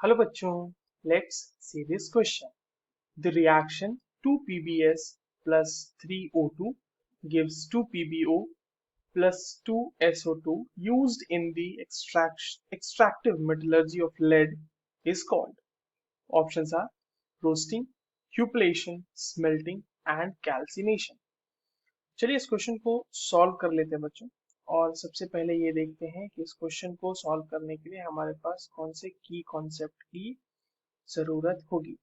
Hello bachchon, let's see this question. The reaction 2 PbS plus 3O2 gives 2 PbO plus 2SO2 used in the extractive metallurgy of lead is called. Options are roasting, cupellation, smelting and calcination. चलिए इस question को solve कर लेते हैं बच्चों। और सबसे पहले ये देखते हैं कि इस क्वेश्चन को सॉल्व करने के लिए हमारे पास कौन से की कॉन्सेप्ट की जरूरत होगी।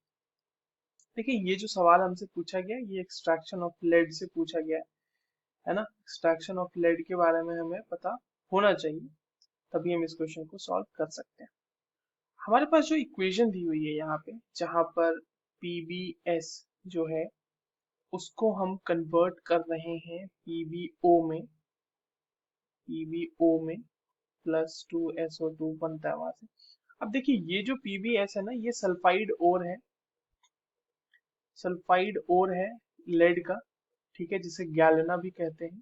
देखिए ये जो सवाल हमसे पूछा गया ये एक्सट्रैक्शन ऑफ लेड से पूछा गया है ना। एक्सट्रैक्शन ऑफ लेड के बारे में हमें पता होना चाहिए, तभी हम इस क्वेश्चन को सॉल्व कर सकते हैं। हमारे पास जो इक्वेशन दी हुई है यहाँ पे, जहाँ पर पीबीएस जो है उसको हम कन्वर्ट कर रहे हैं पीबीओ में प्लस 2SO2 बनता है वहां से। अब देखिए ये जो पीबीएस है ना, ये सल्फाइड ओर है लेड का, ठीक है, जिसे गैलेना भी कहते हैं।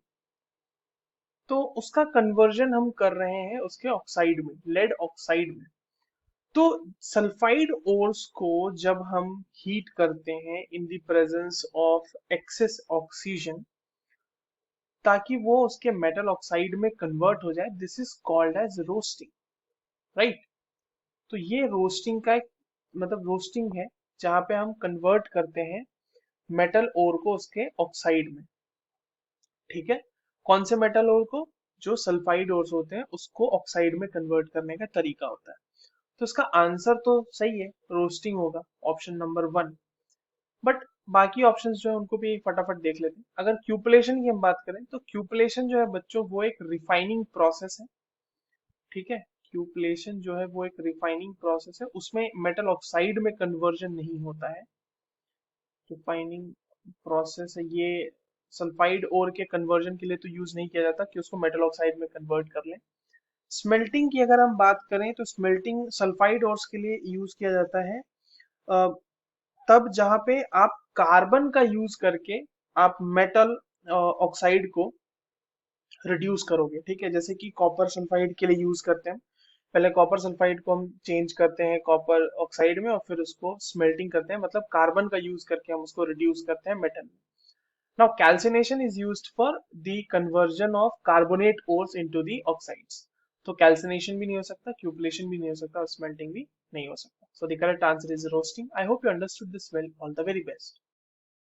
तो उसका कन्वर्जन हम कर रहे हैं उसके ऑक्साइड में, लेड ऑक्साइड में। तो सल्फाइड ओर्स को जब हम हीट करते हैं in the presence of excess oxygen, ताकि वो उसके मेटल ऑक्साइड में कन्वर्ट हो जाए, this is called as roasting, right. तो ये रोस्टिंग का एक रोस्टिंग है, जहां पे हम कन्वर्ट करते हैं मेटल ओर को उसके ऑक्साइड में, ठीक है। कौन से मेटल ओर को? जो सल्फाइड ओर्स होते हैं उसको ऑक्साइड में कन्वर्ट करने का तरीका होता है। तो इसका आंसर तो सही है, रोस्टिंग होगा, ऑप्शन नंबर 1। बट बाकी ऑप्शंस जो है उनको भी फटाफट देख लेते हैं। अगर क्यूपलेशन की हम बात करें तो क्यूपलेशन जो है बच्चों वो एक रिफाइनिंग प्रोसेस है, ठीक है। क्यूपलेशन जो है वो एक रिफाइनिंग प्रोसेस है, उसमें मेटल ऑक्साइड में कन्वर्जन नहीं होता है। रिफाइनिंग प्रोसेस है ये, सल्फाइड ओर के कन्वर्जन के लिए तो यूज नहीं किया जाता कि उसको मेटल ऑक्साइड में कन्वर्ट कर लें। स्मेल्टिंग की अगर हम बात करें तो स्मेल्टिंग सल्फाइड ओर्स के लिए यूज किया जाता है, अ, तब जहां पे आप कार्बन का यूज करके आप मेटल ऑक्साइड को रिड्यूस करोगे, ठीक है। जैसे कि कॉपर सल्फाइड के लिए यूज करते हैं, पहले कॉपर सल्फाइड को हम चेंज करते हैं कॉपर ऑक्साइड में और फिर उसको स्मेल्टिंग करते हैं, मतलब कार्बन का यूज करके हम उसको रिड्यूस करते हैं मेटल में। Now calcination is used for the conversion of carbonate ores into the oxides. तो कैल्सिनेशन भी नहीं हो सकता, क्यूपलेशन भी नहीं हो सकता और स्मेल्टिंग भी नहीं हो सकता। So the correct answer is roasting. I hope you understood this well. All the very best.